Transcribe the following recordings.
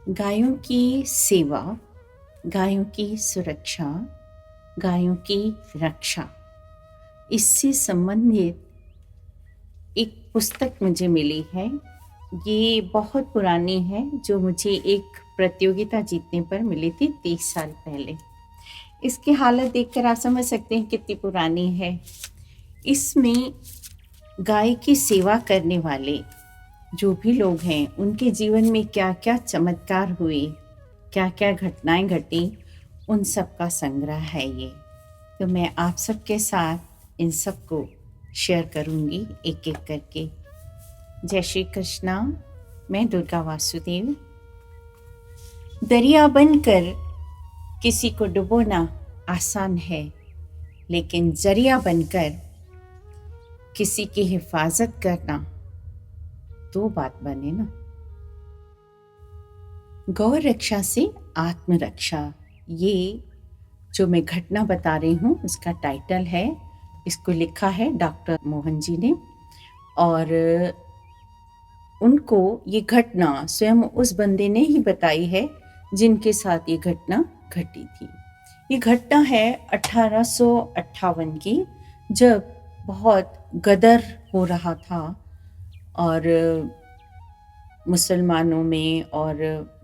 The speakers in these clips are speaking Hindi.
गायों की सेवा, गायों की सुरक्षा, गायों की रक्षा, इससे संबंधित एक पुस्तक मुझे मिली है। ये बहुत पुरानी है, जो मुझे एक प्रतियोगिता जीतने पर मिली थी 30 साल पहले। इसकी हालत देखकर आप समझ सकते हैं कितनी पुरानी है। इसमें गाय की सेवा करने वाले जो भी लोग हैं, उनके जीवन में क्या क्या चमत्कार हुए, क्या क्या घटनाएं घटी, उन सब का संग्रह है ये। तो मैं आप सबके साथ इन सब को शेयर करूंगी एक एक करके। जय श्री कृष्णा। मैं दुर्गा वासुदेव। दरिया बनकर किसी को डुबोना आसान है, लेकिन जरिया बनकर किसी की हिफाजत करना तो बात बने ना। गौ रक्षा से आत्मरक्षा, ये जो मैं घटना बता रही हूँ उसका टाइटल है। इसको लिखा है डॉक्टर मोहन जी ने, और उनको ये घटना स्वयं उस बंदे ने ही बताई है जिनके साथ ये घटना घटी थी। ये घटना है 1858 की, जब बहुत गदर हो रहा था और मुसलमानों में और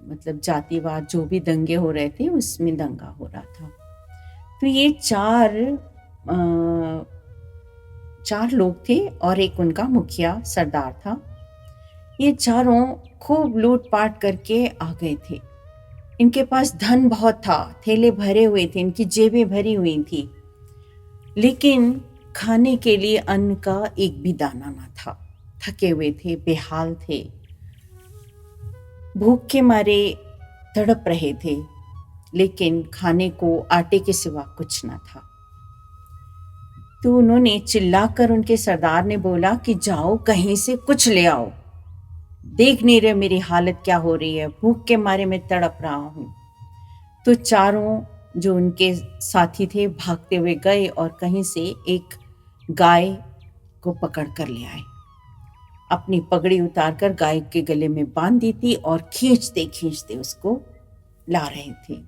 मतलब जातिवाद जो भी दंगे हो रहे थे उसमें दंगा हो रहा था। तो ये चार लोग थे और एक उनका मुखिया सरदार था। ये चारों खूब लूटपाट करके आ गए थे। इनके पास धन बहुत था, थैले भरे हुए थे, इनकी जेबें भरी हुई थी, लेकिन खाने के लिए अन्न का एक भी दाना ना था। थके हुए थे, बेहाल थे, भूख के मारे तड़प रहे थे, लेकिन खाने को आटे के सिवा कुछ ना था। तो उन्होंने चिल्लाकर उनके सरदार ने बोला कि जाओ कहीं से कुछ ले आओ, देख नहीं रहे मेरी हालत क्या हो रही है, भूख के मारे मैं तड़प रहा हूं। तो चारों जो उनके साथी थे भागते हुए गए और कहीं से एक गाय को पकड़ कर ले आए। अपनी पगड़ी उतारकर गाय के गले में बांध दी थी और खींचते खींचते उसको ला रहे थे।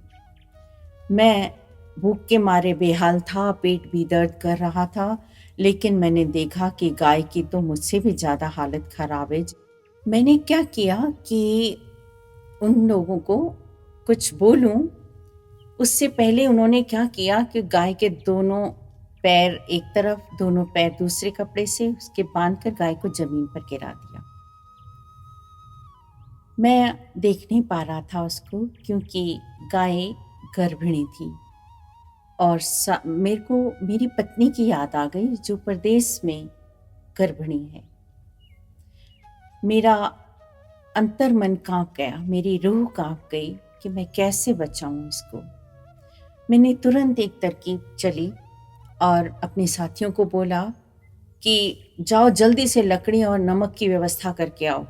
मैं भूख के मारे बेहाल था, पेट भी दर्द कर रहा था, लेकिन मैंने देखा कि गाय की तो मुझसे भी ज़्यादा हालत खराब है। मैंने क्या किया कि उन लोगों को कुछ बोलूं, उससे पहले उन्होंने क्या किया कि गाय के दोनों पैर एक तरफ, दोनों पैर दूसरे कपड़े से उसके बांधकर गाय को जमीन पर गिरा दिया। मैं देख नहीं पा रहा था उसको, क्योंकि गाय गर्भिणी थी और मेरे को मेरी पत्नी की याद आ गई जो प्रदेश में गर्भिणी है। मेरा अंतर मन कांप गया, मेरी रूह कांप गई कि मैं कैसे बचाऊं इसको। मैंने तुरंत एक तरकीब चली और अपने साथियों को बोला कि जाओ जल्दी से लकड़ी और नमक की व्यवस्था करके आओ।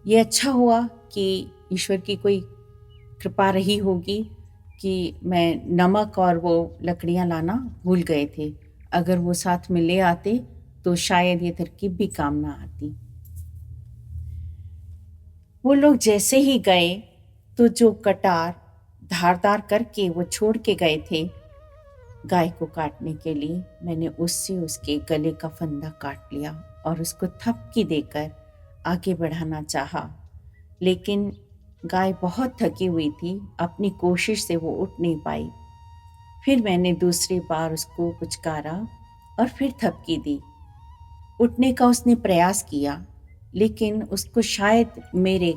ये अच्छा हुआ कि ईश्वर की कोई कृपा रही होगी कि मैं नमक और वो लकड़ियां लाना भूल गए थे। अगर वो साथ में ले आते तो शायद ये तरकीब भी काम ना आती। वो लोग जैसे ही गए तो जो कटार धारदार करके वो छोड़ के गए थे गाय को काटने के लिए, मैंने उससे उसके गले का फंदा काट लिया और उसको थपकी देकर आगे बढ़ाना चाहा, लेकिन गाय बहुत थकी हुई थी, अपनी कोशिश से वो उठ नहीं पाई। फिर मैंने दूसरी बार उसको पुचकारा और फिर थपकी दी। उठने का उसने प्रयास किया, लेकिन उसको शायद मेरे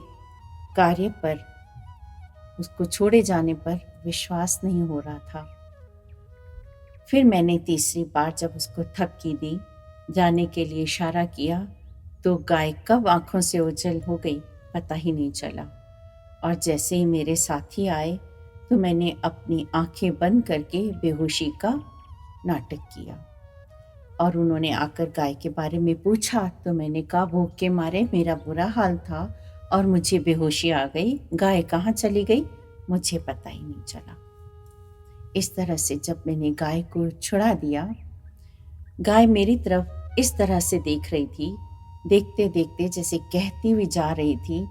कार्य पर, उसको छोड़े जाने पर विश्वास नहीं हो रहा था। फिर मैंने तीसरी बार जब उसको थपकी दी, जाने के लिए इशारा किया, तो गाय कब आंखों से ओझल हो गई पता ही नहीं चला। और जैसे ही मेरे साथी आए तो मैंने अपनी आंखें बंद करके बेहोशी का नाटक किया और उन्होंने आकर गाय के बारे में पूछा तो मैंने कहा भूख के मारे मेरा बुरा हाल था और मुझे बेहोशी आ गई, गाय कहाँ चली गई मुझे पता ही नहीं चला। इस तरह से जब मैंने गाय को छुड़ा दिया, गाय मेरी तरफ इस तरह से देख रही थी, देखते देखते जैसे कहती हुई जा रही थी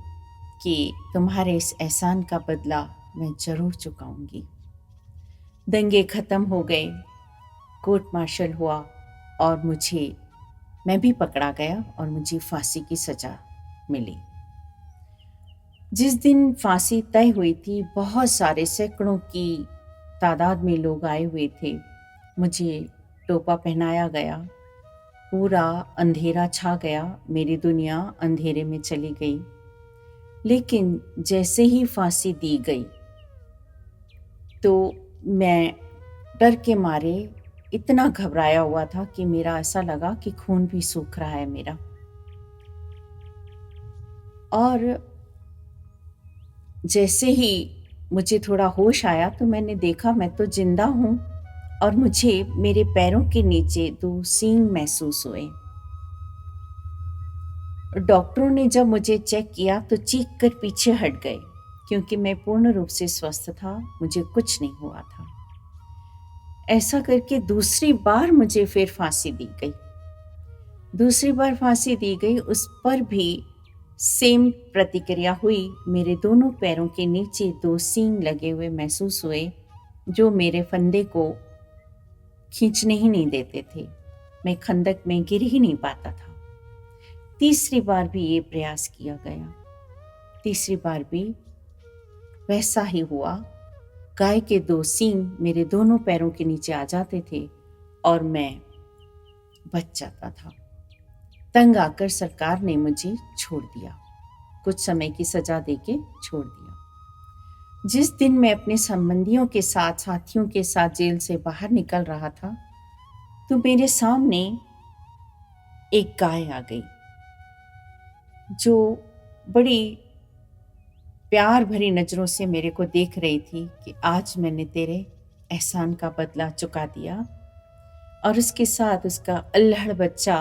कि तुम्हारे इस एहसान का बदला मैं जरूर चुकाऊंगी। दंगे खत्म हो गए, कोर्ट मार्शल हुआ और मैं भी पकड़ा गया और मुझे फांसी की सजा मिली। जिस दिन फांसी तय हुई थी, बहुत सारे सैकड़ों की तादाद में लोग आए हुए थे। मुझे टोपा पहनाया गया, पूरा अंधेरा छा गया, मेरी दुनिया अंधेरे में चली गई। लेकिन जैसे ही फांसी दी गई तो मैं डर के मारे इतना घबराया हुआ था कि मेरा ऐसा लगा कि खून भी सूख रहा है मेरा। और जैसे ही मुझे थोड़ा होश आया तो मैंने देखा मैं तो जिंदा हूं और मुझे मेरे पैरों के नीचे 2 सींग महसूस हुए। डॉक्टरों ने जब मुझे चेक किया तो चीख कर पीछे हट गए, क्योंकि मैं पूर्ण रूप से स्वस्थ था, मुझे कुछ नहीं हुआ था। ऐसा करके दूसरी बार मुझे फिर फांसी दी गई। दूसरी बार फांसी दी गई, उस पर भी सेम प्रतिक्रिया हुई। मेरे दोनों पैरों के नीचे 2 सींग लगे हुए महसूस हुए, जो मेरे फंदे को खींचने ही नहीं देते थे। मैं खंदक में गिर ही नहीं पाता था। तीसरी बार भी ये प्रयास किया गया। तीसरी बार भी वैसा ही हुआ। गाय के 2 सींग मेरे दोनों पैरों के नीचे आ जाते थे और मैं बच जाता था। तंग आकर सरकार ने मुझे छोड़ दिया, कुछ समय की सजा देके छोड़ दिया। जिस दिन मैं अपने संबंधियों के साथ, साथियों के साथ जेल से बाहर निकल रहा था तो मेरे सामने एक गाय आ गई, जो बड़ी प्यार भरी नजरों से मेरे को देख रही थी कि आज मैंने तेरे एहसान का बदला चुका दिया। और उसके साथ उसका अल्हड़ बच्चा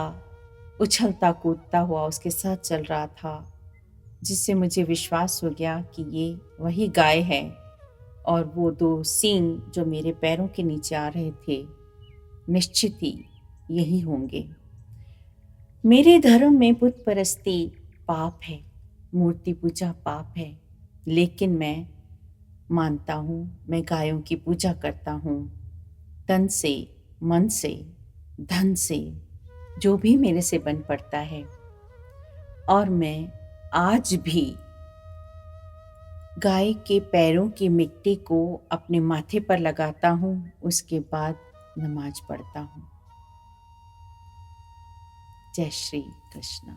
उछलता कूदता हुआ उसके साथ चल रहा था, जिससे मुझे विश्वास हो गया कि ये वही गाय है और वो 2 सींग जो मेरे पैरों के नीचे आ रहे थे निश्चित ही यही होंगे। मेरे धर्म में बुत परस्ती पाप है, मूर्ति पूजा पाप है, लेकिन मैं मानता हूँ, मैं गायों की पूजा करता हूँ, तन से, मन से, धन से, जो भी मेरे से बन पड़ता है। और मैं आज भी गाय के पैरों की मिट्टी को अपने माथे पर लगाता हूँ, उसके बाद नमाज पढ़ता हूँ। जय श्री कृष्ण।